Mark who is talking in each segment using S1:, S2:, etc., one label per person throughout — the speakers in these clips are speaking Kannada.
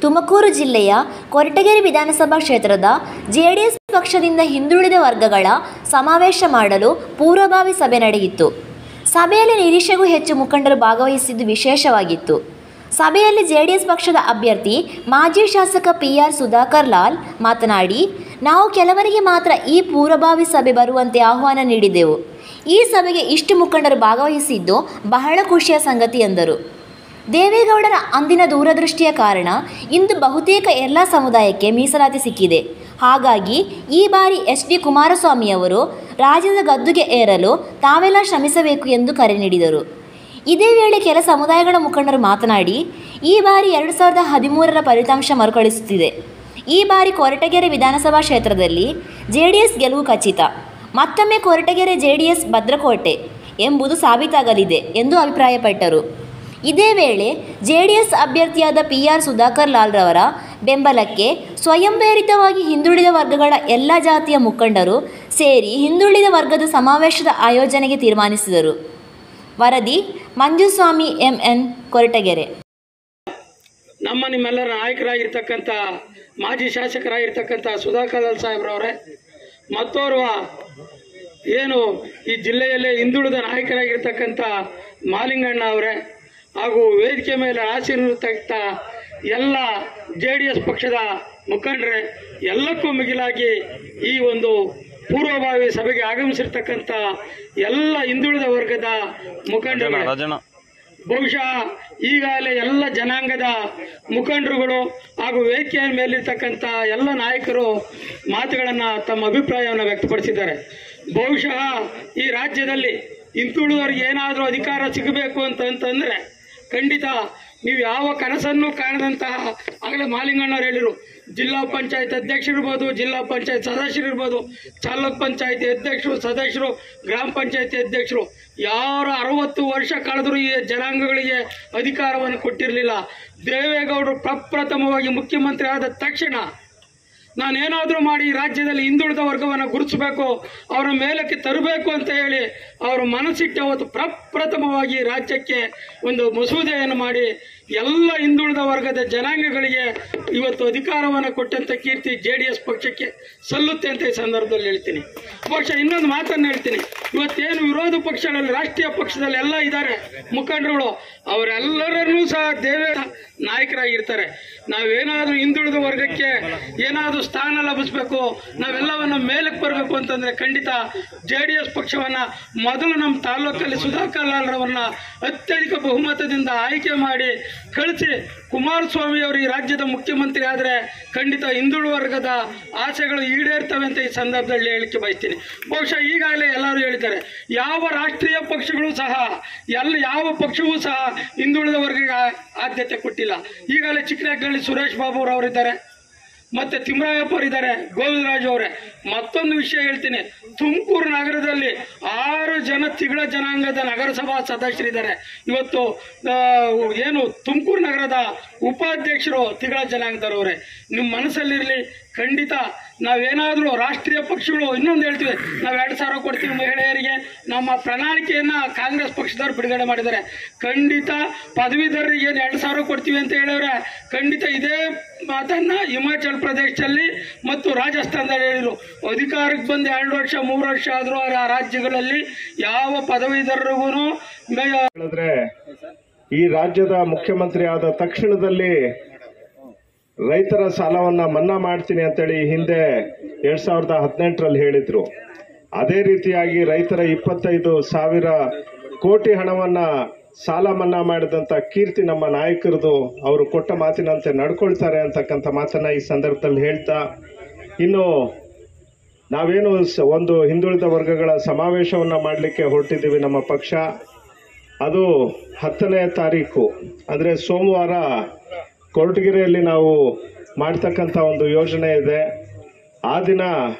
S1: ತುಮಕೂರು ಜಿಲ್ಲೆಯ ಕೊರಟಗೆರೆ ವಿಧಾನಸಭಾ ಕ್ಷೇತ್ರದ ಜೆಡಿಎಸ್ ಪಕ್ಷದಿಂದ ಹಿಂದುಳಿದ ವರ್ಗಗಳ ಸಮಾವೇಶ ಮಾಡಲು ಪೂರ್ವಭಾವಿ ಸಭೆ ನಡೆಯಿತು. ಸಭೆಯಲ್ಲಿ ನಿರೀಕ್ಷೆಗೂ ಹೆಚ್ಚು ಮುಖಂಡರು ಭಾಗವಹಿಸಿದ್ದು ವಿಶೇಷವಾಗಿತ್ತು. ಸಭೆಯಲ್ಲಿ ಜೆಡಿಎಸ್ ಪಕ್ಷದ ಅಭ್ಯರ್ಥಿ ಮಾಜಿ ಶಾಸಕ PR ಸುಧಾಕರ್ ಲಾಲ್ ಮಾತನಾಡಿ, ನಾವು ಕೆಲವರಿಗೆ ಮಾತ್ರ ಈ ಪೂರ್ವಭಾವಿ ಸಭೆ ಬರುವಂತೆ ಆಹ್ವಾನ ನೀಡಿದೆವು. ಈ ಸಭೆಗೆ ಇಷ್ಟು ಮುಖಂಡರು ಭಾಗವಹಿಸಿದ್ದು ಬಹಳ ಖುಷಿಯ ಸಂಗತಿ ಎಂದರು. ದೇವೇಗೌಡರ ಅಂದಿನ ದೂರದೃಷ್ಟಿಯ ಕಾರಣ ಇಂದು ಬಹುತೇಕ ಎಲ್ಲ ಸಮುದಾಯಕ್ಕೆ ಮೀಸಲಾತಿ ಸಿಕ್ಕಿದೆ. ಹಾಗಾಗಿ ಈ ಬಾರಿ HD ಕುಮಾರಸ್ವಾಮಿಯವರು ರಾಜ್ಯದ ಗದ್ದುಗೆ ಏರಲು ತಾವೆಲ್ಲ ಶ್ರಮಿಸಬೇಕು ಎಂದು ಕರೆ ನೀಡಿದರು. ಇದೇ ವೇಳೆ ಕೆಲ ಸಮುದಾಯಗಳ ಮುಖಂಡರು ಮಾತನಾಡಿ, ಈ ಬಾರಿ 2013ರ ಫಲಿತಾಂಶ ಮರುಕಳಿಸುತ್ತಿದೆ. ಈ ಬಾರಿ ಕೊರಟಗೆರೆ ವಿಧಾನಸಭಾ ಕ್ಷೇತ್ರದಲ್ಲಿ JDS ಗೆಲುವು ಖಚಿತ. ಮತ್ತೊಮ್ಮೆ ಕೊರಟಗೆರೆ JDS ಭದ್ರಕೋಟೆ ಎಂಬುದು ಸಾಬೀತಾಗಲಿದೆ ಎಂದು ಅಭಿಪ್ರಾಯಪಟ್ಟರು. ಇದೇ ವೇಳೆ JDS ಅಭ್ಯರ್ಥಿಯಾದ PR ಸುಧಾಕರ್ ಲಾಲ್ ರವರ ಬೆಂಬಲಕ್ಕೆ ಸ್ವಯಂ ಪ್ರೇರಿತವಾಗಿ ಹಿಂದುಳಿದ ವರ್ಗಗಳ ಎಲ್ಲ ಜಾತಿಯ ಮುಖಂಡರು ಸೇರಿ ಹಿಂದುಳಿದ ವರ್ಗದ ಸಮಾವೇಶದ ಆಯೋಜನೆಗೆ ತೀರ್ಮಾನಿಸಿದರು. ವರದಿ ಮಂಜುಸ್ವಾಮಿ MN, ಕೊರಟಗೆರೆ.
S2: ನಿಮ್ಮೆಲ್ಲರ ನಾಯಕರಾಗಿರ್ತಕ್ಕಂಥ ಮಾಜಿ ಶಾಸಕರಾಗಿರ್ತಕ್ಕಂಥ ಸುಧಾಕರ್ ಲಾಲ್ ಸಾಹೇಬ್ರವರೇ, ಮತ್ತೋರ್ವ ಏನು ಈ ಜಿಲ್ಲೆಯಲ್ಲೇ ಹಿಂದುಳಿದ ನಾಯಕರಾಗಿರ್ತಕ್ಕಂಥ ಮಾಲಿಂಗಣ್ಣ ಅವರೇ, ಹಾಗೂ ವೇದಿಕೆ ಮೇಲೆ ಆಸೀನರಿರ್ತಕ್ಕಂಥ ಎಲ್ಲ JDS ಪಕ್ಷದ ಮುಖಂಡರೇ, ಎಲ್ಲಕ್ಕೂ ಮಿಗಿಲಾಗಿ ಈ ಒಂದು ಪೂರ್ವಭಾವಿ ಸಭೆಗೆ ಆಗಮಿಸಿರ್ತಕ್ಕಂಥ ಎಲ್ಲ ಹಿಂದುಳಿದ ವರ್ಗದ ಮುಖಂಡರು, ಬಹುಶಃ ಈಗಾಗಲೇ ಎಲ್ಲ ಜನಾಂಗದ ಮುಖಂಡರುಗಳು ಹಾಗೂ ವೇದಿಕೆಯ ಮೇಲಿರ್ತಕ್ಕಂಥ ಎಲ್ಲ ನಾಯಕರು ಮಾತುಗಳನ್ನು ತಮ್ಮ ಅಭಿಪ್ರಾಯವನ್ನು ವ್ಯಕ್ತಪಡಿಸಿದ್ದಾರೆ. ಬಹುಶಃ ಈ ರಾಜ್ಯದಲ್ಲಿ ಹಿಂದುಳಿದವರಿಗೆ ಏನಾದರೂ ಅಧಿಕಾರ ಸಿಗಬೇಕು ಅಂತಂದರೆ ಖಂಡಿತ ನೀವು ಯಾವ ಕನಸನ್ನು ಕಾಣದಂತಹ, ಆಗಲೇ ಮಾಲಿಂಗಣ್ಣವ್ರು ಹೇಳಿದರು, ಜಿಲ್ಲಾ ಪಂಚಾಯತ್ ಅಧ್ಯಕ್ಷರಿರ್ಬೋದು, ಜಿಲ್ಲಾ ಪಂಚಾಯತ್ ಸದಸ್ಯರಿರ್ಬೋದು, ತಾಲೂಕ್ ಪಂಚಾಯತಿ ಅಧ್ಯಕ್ಷರು, ಸದಸ್ಯರು, ಗ್ರಾಮ ಪಂಚಾಯತಿ ಅಧ್ಯಕ್ಷರು, ಯಾರು 60 ವರ್ಷ ಕಳೆದರೂ ಈ ಜನಾಂಗಗಳಿಗೆ ಅಧಿಕಾರವನ್ನು ಕೊಟ್ಟಿರಲಿಲ್ಲ. ದೇವೇಗೌಡರು ಪ್ರಪ್ರಥಮವಾಗಿ ಮುಖ್ಯಮಂತ್ರಿ ಆದ ತಕ್ಷಣ ನಾನೇನಾದರೂ ಮಾಡಿ ರಾಜ್ಯದಲ್ಲಿ ಹಿಂದುಳಿದ ವರ್ಗವನ್ನು ಗುರುತಿಸಬೇಕು, ಅವರ ಮೇಲಕ್ಕೆ ತರಬೇಕು ಅಂತ ಹೇಳಿ ಅವರು ಮನಸ್ಸಿಟ್ಟು ಅವತ್ತು ಪ್ರಪ್ರಥಮವಾಗಿ ರಾಜ್ಯಕ್ಕೆ ಒಂದು ಮಸೂದೆಯನ್ನು ಮಾಡಿ ಎಲ್ಲ ಹಿಂದುಳಿದ ವರ್ಗದ ಜನಾಂಗಗಳಿಗೆ ಇವತ್ತು ಅಧಿಕಾರವನ್ನು ಕೊಟ್ಟಂಥ ಕೀರ್ತಿ JDS ಪಕ್ಷಕ್ಕೆ ಸಲ್ಲುತ್ತೆ ಅಂತ ಈ ಸಂದರ್ಭದಲ್ಲಿ ಹೇಳ್ತೀನಿ. ಬಹುಶಃ ಇನ್ನೊಂದು ಮಾತನ್ನು ಹೇಳ್ತೀನಿ, ಇವತ್ತೇನು ವಿರೋಧ ಪಕ್ಷಗಳಲ್ಲಿ ರಾಷ್ಟ್ರೀಯ ಪಕ್ಷದಲ್ಲಿ ಎಲ್ಲ ಇದ್ದಾರೆ ಮುಖಂಡರುಗಳು, ಅವರೆಲ್ಲರನ್ನೂ ಸಹ ನಾಯಕರಾಗಿರ್ತಾರೆ. ನಾವೇನಾದರೂ ಹಿಂದುಳಿದ ವರ್ಗಕ್ಕೆ ಏನಾದರೂ ಸ್ಥಾನ ಲಭಿಸಬೇಕು, ನಾವೆಲ್ಲವನ್ನು ಮೇಲಕ್ಕೆ ಬರಬೇಕು ಅಂತಂದರೆ ಖಂಡಿತ JDS ಪಕ್ಷವನ್ನು ಮೊದಲು ನಮ್ಮ ತಾಲೂಕಲ್ಲಿ ಸುಧಾಕರ್ ಲಾಲ್ ರವರನ್ನ ಅತ್ಯಧಿಕ ಬಹುಮತದಿಂದ ಆಯ್ಕೆ ಮಾಡಿ ಕಳಿಸಿ ಕುಮಾರಸ್ವಾಮಿ ಅವರು ಈ ರಾಜ್ಯದ ಮುಖ್ಯಮಂತ್ರಿ ಆದರೆ ಖಂಡಿತ ಹಿಂದುಳಿದ ವರ್ಗದ ಆಸೆಗಳು ಈಡೇರ್ತವೆ ಅಂತ ಈ ಸಂದರ್ಭದಲ್ಲಿ ಹೇಳಲಿಕ್ಕೆ ಬಯಸ್ತೀನಿ. ಬಹುಶಃ ಈಗಾಗಲೇ ಎಲ್ಲರೂ ಹೇಳಿದ್ದಾರೆ, ಯಾವ ರಾಷ್ಟ್ರೀಯ ಪಕ್ಷಗಳು ಸಹ ಯಾವ ಪಕ್ಷವೂ ಸಹ ಹಿಂದುಳಿದ ವರ್ಗಕ್ಕೆ ಆದ್ಯತೆ ಕೊಟ್ಟಿಲ್ಲ. ಈಗಾಗಲೇ ಚಿಕ್ಕನಹಳ್ಳಿ ಸುರೇಶ್ ಬಾಬು ಅವರಿದ್ದಾರೆ, ಮತ್ತೆ ತಿಮ್ಮರಾಯಪ್ಪರಿದ್ದಾರೆ, ಗೋವಿಂದರಾಜು ಅವರೇ. ಮತ್ತೊಂದು ವಿಷಯ ಹೇಳ್ತೀನಿ, ತುಮಕೂರು ನಗರದಲ್ಲಿ 6 ಜನ ತಿಗಳ ಜನಾಂಗದ ನಗರಸಭಾ ಸದಸ್ಯರಿದ್ದಾರೆ. ಇವತ್ತು ಏನು ತುಮಕೂರು ನಗರದ ಉಪಾಧ್ಯಕ್ಷರು ತಿಗಳ ಜನಾಂಗದವರೇ. ನಿಮ್ಮ ಮನಸ್ಸಲ್ಲಿರಲಿ, ಖಂಡಿತ ನಾವೇನಾದರೂ ರಾಷ್ಟ್ರೀಯ ಪಕ್ಷಗಳು ಇನ್ನೊಂದು ಹೇಳ್ತೀವಿ, ನಾವು 2,000 ಕೊಡ್ತೀವಿ ಮಹಿಳೆಯರಿಗೆ, ನಮ್ಮ ಪ್ರಣಾಳಿಕೆಯನ್ನು ಕಾಂಗ್ರೆಸ್ ಪಕ್ಷದವ್ರು ಬಿಡುಗಡೆ ಮಾಡಿದ್ದಾರೆ. ಖಂಡಿತ ಪದವೀಧರರಿಗೆ 2,000 ಕೊಡ್ತೀವಿ ಅಂತ ಹೇಳಿದ್ರೆ ಖಂಡಿತ ಇದೇ ಮಾತನ್ನು ಹಿಮಾಚಲ ಪ್ರದೇಶದಲ್ಲಿ ಮತ್ತು ರಾಜಸ್ಥಾನದಲ್ಲಿ ಹೇಳಿದರು. ಅಧಿಕಾರಕ್ಕೆ ಬಂದು 2 ವರ್ಷ 3 ವರ್ಷ ಆದರೂ ಆ ರಾಜ್ಯಗಳಲ್ಲಿ ಯಾವ ಪದವೀಧರರಿಗೂ
S3: ಹೇಳಿದ್ರೆ ಈ ರಾಜ್ಯದ ಮುಖ್ಯಮಂತ್ರಿ ಆದ ತಕ್ಷಣದಲ್ಲಿ ರೈತರ ಸಾಲವನ್ನ ಮನ್ನಾ ಮಾಡ್ತೀನಿ ಅಂತೇಳಿ ಹಿಂದೆ 2018ರಲ್ಲಿ ಹೇಳಿದ್ರು. ಅದೇ ರೀತಿಯಾಗಿ ರೈತರ 25,000 ಕೋಟಿ ಹಣವನ್ನ ಸಾಲ ಮನ್ನಾ ಮಾಡಿದಂಥ ಕೀರ್ತಿ ನಮ್ಮ ನಾಯಕರದು. ಅವರು ಕೊಟ್ಟ ಮಾತಿನಂತೆ ನಡ್ಕೊಳ್ತಾರೆ ಅಂತಕ್ಕಂಥ ಮಾತನ್ನ ಈ ಸಂದರ್ಭದಲ್ಲಿ ಹೇಳ್ತಾ, ಇನ್ನು ನಾವೇನು ಒಂದು ಹಿಂದುಳಿದ ವರ್ಗಗಳ ಸಮಾವೇಶವನ್ನು ಮಾಡಲಿಕ್ಕೆ ಹೊರಟಿದ್ದೀವಿ. ನಮ್ಮ ಪಕ್ಷ ಅದು 10ನೇ ತಾರೀಕು ಅಂದರೆ ಸೋಮವಾರ ಕೊರಟಗೆರೆಯಲ್ಲಿ ನಾವು ಮಾಡ್ತಕ್ಕಂಥ ಒಂದು ಯೋಜನೆ ಇದೆ. ಆ ದಿನ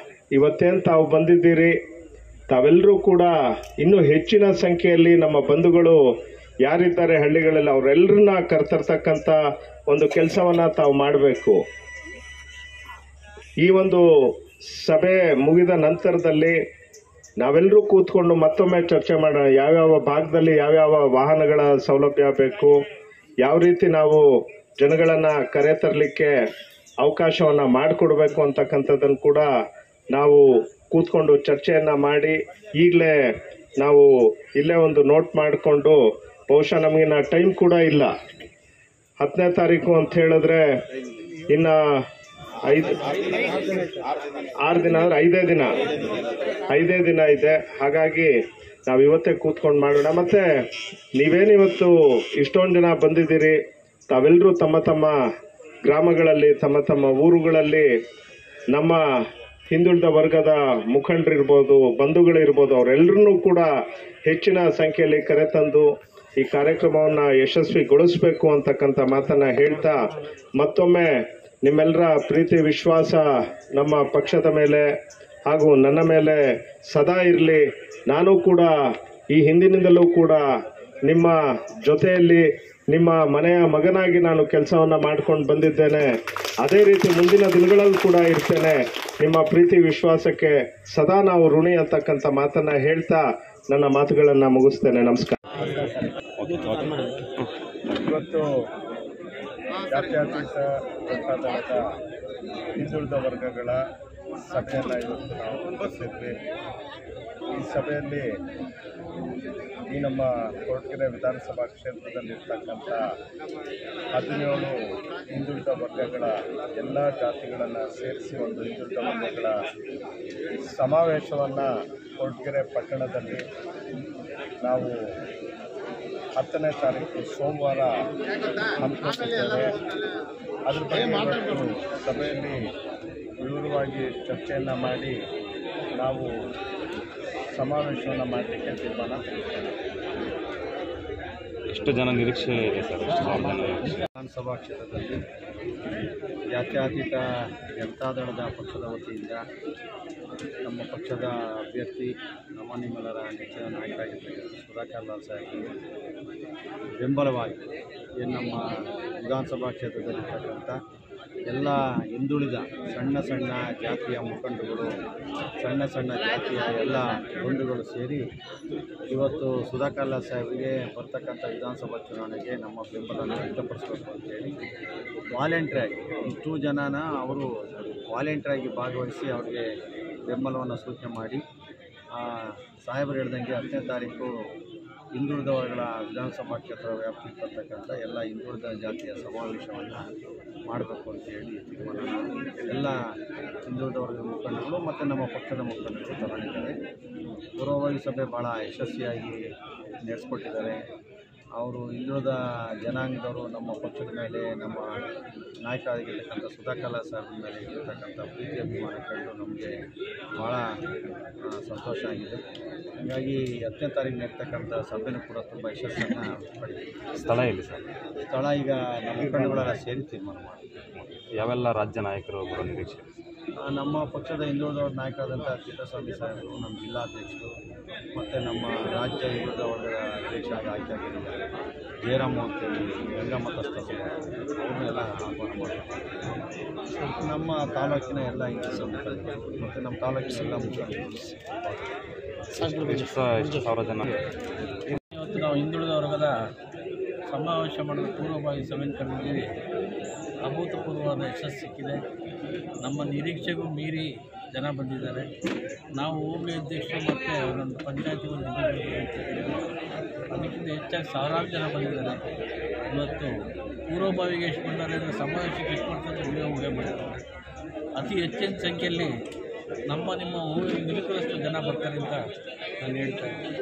S3: ಇವತ್ತೇನು ತಾವು ಬಂದಿದ್ದೀರಿ, ತಾವೆಲ್ಲರೂ ಕೂಡ ಇನ್ನೂ ಹೆಚ್ಚಿನ ಸಂಖ್ಯೆಯಲ್ಲಿ ನಮ್ಮ ಬಂಧುಗಳು ಯಾರಿದ್ದಾರೆ ಹಳ್ಳಿಗಳಲ್ಲಿ ಅವರೆಲ್ಲರನ್ನ ಕರೆತರ್ತಕ್ಕಂಥ ಒಂದು ಕೆಲಸವನ್ನು ತಾವು ಮಾಡಬೇಕು. ಈ ಒಂದು ಸಭೆ ಮುಗಿದ ನಂತರದಲ್ಲಿ ನಾವೆಲ್ಲರೂ ಕೂತ್ಕೊಂಡು ಮತ್ತೊಮ್ಮೆ ಚರ್ಚೆ ಮಾಡೋಣ. ಯಾವ್ಯಾವ ಭಾಗದಲ್ಲಿ ಯಾವ್ಯಾವ ವಾಹನಗಳ ಸೌಲಭ್ಯ ಬೇಕು, ಯಾವ ರೀತಿ ನಾವು ಜನಗಳನ್ನು ಕರೆತರಲಿಕ್ಕೆ ಅವಕಾಶವನ್ನು ಮಾಡಿಕೊಡ್ಬೇಕು ಅಂತಕ್ಕಂಥದ್ದನ್ನು ಕೂಡ ನಾವು ಕೂತ್ಕೊಂಡು ಚರ್ಚೆಯನ್ನು ಮಾಡಿ ಈಗಲೇ ನಾವು ಇಲ್ಲೇ ಒಂದು ನೋಟ್ ಮಾಡಿಕೊಂಡು, ಬಹುಶಃ ನಮಗಿನ್ನ ಟೈಮ್ ಕೂಡ ಇಲ್ಲ. 10ನೇ ತಾರೀಕು ಅಂತ ಹೇಳಿದ್ರೆ ಇನ್ನು 6 ದಿನ ಅಂದರೆ 5 ದಿನ ಇದೆ. ಹಾಗಾಗಿ ನಾವು ಇವತ್ತೇ ಕೂತ್ಕೊಂಡು ಮಾಡೋಣ. ಮತ್ತು ನೀವೇನಿವತ್ತು ಇಷ್ಟೊಂದು ಜನ ಬಂದಿದ್ದೀರಿ, ತಾವೆಲ್ಲರೂ ತಮ್ಮ ತಮ್ಮ ಗ್ರಾಮಗಳಲ್ಲಿ ತಮ್ಮ ತಮ್ಮ ಊರುಗಳಲ್ಲಿ ನಮ್ಮ ಹಿಂದುಳಿದ ವರ್ಗದ ಮುಖಂಡರಿರ್ಬೋದು, ಬಂಧುಗಳಿರ್ಬೋದು, ಅವರೆಲ್ಲರನ್ನೂ ಕೂಡ ಹೆಚ್ಚಿನ ಸಂಖ್ಯೆಯಲ್ಲಿ ಕರೆತಂದು ಈ ಕಾರ್ಯಕ್ರಮವನ್ನು ಯಶಸ್ವಿಗೊಳಿಸಬೇಕು ಅಂತಕ್ಕಂಥ ಮಾತನ್ನು ಹೇಳ್ತಾ, ಮತ್ತೊಮ್ಮೆ ನಿಮ್ಮೆಲ್ಲರ ಪ್ರೀತಿ ವಿಶ್ವಾಸ ನಮ್ಮ ಪಕ್ಷದ ಮೇಲೆ ಹಾಗೂ ನನ್ನ ಮೇಲೆ ಸದಾ ಇರಲಿ. ನಾನು ಕೂಡ ಈ ಹಿಂದಿನಿಂದಲೂ ಕೂಡ ನಿಮ್ಮ ಜೊತೆಯಲ್ಲಿ ನಿಮ್ಮ ಮನೆಯ ಮಗನಾಗಿ ನಾನು ಕೆಲಸವನ್ನು ಮಾಡ್ಕೊಂಡು ಬಂದಿದ್ದೇನೆ. ಅದೇ ರೀತಿ ಮುಂದಿನ ದಿನಗಳಲ್ಲೂ ಕೂಡ ಇರ್ತೇನೆ. ನಿಮ್ಮ ಪ್ರೀತಿ ವಿಶ್ವಾಸಕ್ಕೆ ಸದಾ ನಾವು ಋಣಿ ಅಂತಕ್ಕಂಥ ಮಾತನ್ನು ಹೇಳ್ತಾ ನನ್ನ ಮಾತುಗಳನ್ನು ಮುಗಿಸ್ತೇನೆ. ನಮಸ್ಕಾರ.
S4: ಇವತ್ತು ಜಾತ್ಯತೀತ ಜನತಾದಳದ ಹಿಂದುಳಿದ ವರ್ಗಗಳ ಸಭೆಯನ್ನು ಇವತ್ತು ನಾವು ನಡೆಸಿದ್ವಿ. ಈ ಸಭೆಯಲ್ಲಿ ಈ ನಮ್ಮ ಕೊರಟಗೆರೆ ವಿಧಾನಸಭಾ ಕ್ಷೇತ್ರದಲ್ಲಿರ್ತಕ್ಕಂಥ 17 ಹಿಂದುಳಿದ ವರ್ಗಗಳ ಎಲ್ಲ ಜಾತಿಗಳನ್ನು ಸೇರಿಸಿ ಒಂದು ಹಿಂದುಳಿದ ವರ್ಗಗಳ ಸಮಾವೇಶವನ್ನು ಕೊರಟಗೆರೆ ಪಟ್ಟಣದಲ್ಲಿ ನಾವು 10ನೇ ತಾರೀಕು ಸೋಮವಾರ ಹಮ್ಮಿಕೊಂಡಿದ್ದೇವೆ. ಅದ್ರ ಬಗ್ಗೆ ಇವತ್ತು ಸಭೆಯಲ್ಲಿ ವಿವರವಾಗಿ ಚರ್ಚೆಯನ್ನು ಮಾಡಿ ನಾವು ಸಮಾವೇಶವನ್ನು ಮಾಡಲಿಕ್ಕೆ ತೀರ್ಮಾನ ತೆಗೆದುಕೊಂಡಿದ್ದೇವೆ.
S5: ಎಷ್ಟು ಜನ ನಿರೀಕ್ಷೆ ಇದೆ ಸರ್?
S4: ವಿಧಾನಸಭಾ ಕ್ಷೇತ್ರದಲ್ಲಿ ಜಾತ್ಯತೀತ ಜನತಾದಳದ ಪಕ್ಷದ ವತಿಯಿಂದ ನಮ್ಮ ಪಕ್ಷದ ಅಭ್ಯರ್ಥಿ ನಮ್ಮ ನಿಮ್ಮೆಲ್ಲರ ನೆಚ್ಚಿನ ನಾಯಕರಾಗಿರ್ತಕ್ಕಂಥ ಸುಧಾಕರ್ ಲಾಲ್ ಸಾಹೇಬರಿಗೆ ಬೆಂಬಲವಾಗಿ ಏನು ನಮ್ಮ ವಿಧಾನಸಭಾ ಕ್ಷೇತ್ರದಲ್ಲಿರ್ತಕ್ಕಂಥ ಎಲ್ಲ ಹಿಂದುಳಿದ ಸಣ್ಣ ಸಣ್ಣ ಜಾತಿಯ ಮುಖಂಡರುಗಳು, ಸಣ್ಣ ಸಣ್ಣ ಜಾತಿಯ ಎಲ್ಲ ಬಂಧುಗಳು ಸೇರಿ ಇವತ್ತು ಸುಧಾಕರ್ ಲಾಲ್ ಸಾಹೇಬರಿಗೆ ಬರ್ತಕ್ಕಂಥ ವಿಧಾನಸಭಾ ಚುನಾವಣೆಗೆ ನಮ್ಮ ಬೆಂಬಲವನ್ನು ವ್ಯಕ್ತಪಡಿಸಬೇಕು ಅಂತೇಳಿ ವಾಲಂಟ್ರಿಯಾಗಿ ಇಷ್ಟು ಜನನ ಅವರು ವಾಲಂಟ್ರಿಯಾಗಿ ಭಾಗವಹಿಸಿ ಅವರಿಗೆ ಬೆಂಬಲವನ್ನು ಸೂಚನೆ ಮಾಡಿ ಸಾಹೇಬರು ಹೇಳ್ದಂಗೆ 10ನೇ ತಾರೀಕು ಹಿಂದುಳಿದ ವರ್ಗಗಳ ವಿಧಾನಸಭಾ ಕ್ಷೇತ್ರ ವ್ಯಾಪ್ತಿಗೆ ಬರ್ತಕ್ಕಂಥ ಎಲ್ಲ ಹಿಂದುಳಿದ ಜಾತಿಯ ಸಮಾವೇಶವನ್ನು ಮಾಡಬೇಕು ಅಂತೇಳಿ ತೀರ್ಮಾನ ಎಲ್ಲ ಹಿಂದುಳಿದ ವರ್ಗದ ಮುಖಂಡರು ಮತ್ತು ನಮ್ಮ ಪಕ್ಷದ ಮುಖಂಡರು ತಗೊಂಡಿದ್ದಾರೆ. ಪೂರ್ವಭಾವಿ ಸಭೆ ಭಾಳ ಯಶಸ್ವಿಯಾಗಿ ನಡೆಸ್ಕೊಟ್ಟಿದ್ದಾರೆ. ಅವರು ಹಿಂದುಳಿದ ಜನಾಂಗದವರು ನಮ್ಮ ಪಕ್ಷದ ಮೇಲೆ, ನಮ್ಮ ನಾಯಕರಾಗಿರ್ತಕ್ಕಂಥ ಸುಧಾಕರ್ ಲಾಲ್ ಸಾಹೇಬ್ರ ಮೇಲೆ ಇರತಕ್ಕಂಥ ಪ್ರೀತಿ ಅಭಿಮಾನ ಕಂಡು ನಮಗೆ ಭಾಳ ಸಂತೋಷ ಆಗಿದೆ. ಹಾಗಾಗಿ 10ನೇ ತಾರೀಕು ನಡೀತಕ್ಕಂಥ ಸಭೆನೂ ಕೂಡ ತುಂಬ ಯಶಸ್ಸನ್ನು ಪಡೆದಿದೆ.
S5: ಸ್ಥಳ ಎಲ್ಲಿ ಸರ್?
S4: ಸ್ಥಳ ಈಗ ನಮ್ಮ ಮುಖಂಡಗಳೆಲ್ಲ ಸೇರಿ ತೀರ್ಮಾನ ಮಾಡಿ.
S5: ಯಾವೆಲ್ಲ ರಾಜ್ಯ ನಾಯಕರು ಬರೋ ನಿರೀಕ್ಷೆ?
S4: ನಮ್ಮ ಪಕ್ಷದ ಹಿಂದುಳಿದವರ ನಾಯಕರಾದಂಥ ಚಿತ್ರಸ್ವಾಮಿ ಸಾಹೇಬರು, ನಮ್ಮ ಜಿಲ್ಲಾಧ್ಯಕ್ಷರು ಮತ್ತು ನಮ್ಮ ರಾಜ್ಯ ಹಿಂದುಳಿದ ವರ್ಗದ ಅಧ್ಯಕ್ಷರಾಗಿ ಆಯ್ಕೆಯಾಗಿದ್ದಾರೆ ಜಯರಾಮ್ ಅಂತೇಳಿ ಗಂಗಾಮತಸ್ಥ ಅವ್ರನ್ನೆಲ್ಲ ಆಹ್ವಾನ ಮಾಡ್ತಾರೆ. ನಮ್ಮ ತಾಲೂಕಿನ ಎಲ್ಲ ಹಿಂದುಳಿದ ಮುಖಂಡರು ಮತ್ತು ನಮ್ಮ ತಾಲೂಕಿನ ಎಲ್ಲ ಮುಖಂಡರು.
S5: ಎಷ್ಟು ಸಾವಿರ ಜನ?
S6: ಇವತ್ತು ನಾವು ಹಿಂದುಳಿದ ವರ್ಗದ ಸಮಾವೇಶ ಮಾಡಲು ಪೂರ್ವಭಾವಿ ಸಭೆ ಕರೆದಿದ್ದೀವಿ. ಅಭೂತಪೂರ್ವವಾದ ಯಶಸ್ಸು ಸಿಕ್ಕಿದೆ. ನಮ್ಮ ನಿರೀಕ್ಷೆಗೂ ಮೀರಿ ಜನ ಬಂದಿದ್ದಾರೆ. ನಾವು ಹೋಬಳಿ ಅಧ್ಯಕ್ಷರು ಮತ್ತು ಒಂದೊಂದು ಪಂಚಾಯತಿಗಳು ಅದಕ್ಕಿಂತ ಹೆಚ್ಚಾಗಿ ಸಾವಿರಾರು ಜನ ಬಂದಿದ್ದಾರೆ. ಇವತ್ತು ಪೂರ್ವಭಾವಿಗೆ ಎಷ್ಟು ಬಂದರೆ ಅಂದರೆ ಸಮಾವೇಶಕ್ಕೆ ಎಷ್ಟು ಮಾಡ್ತಾರೆ ಊಹೆ ಮಾಡ್ತಾರೆ. ಅತಿ ಹೆಚ್ಚಿನ ಸಂಖ್ಯೆಯಲ್ಲಿ ನಮ್ಮ ನಿಮ್ಮ ಊರಿನ ನಿಲುಕರಷ್ಟು ಜನ ಬರ್ತಾರೆ ಅಂತ ನಾನು ಹೇಳ್ತಾ ಇದ್ದೀನಿ.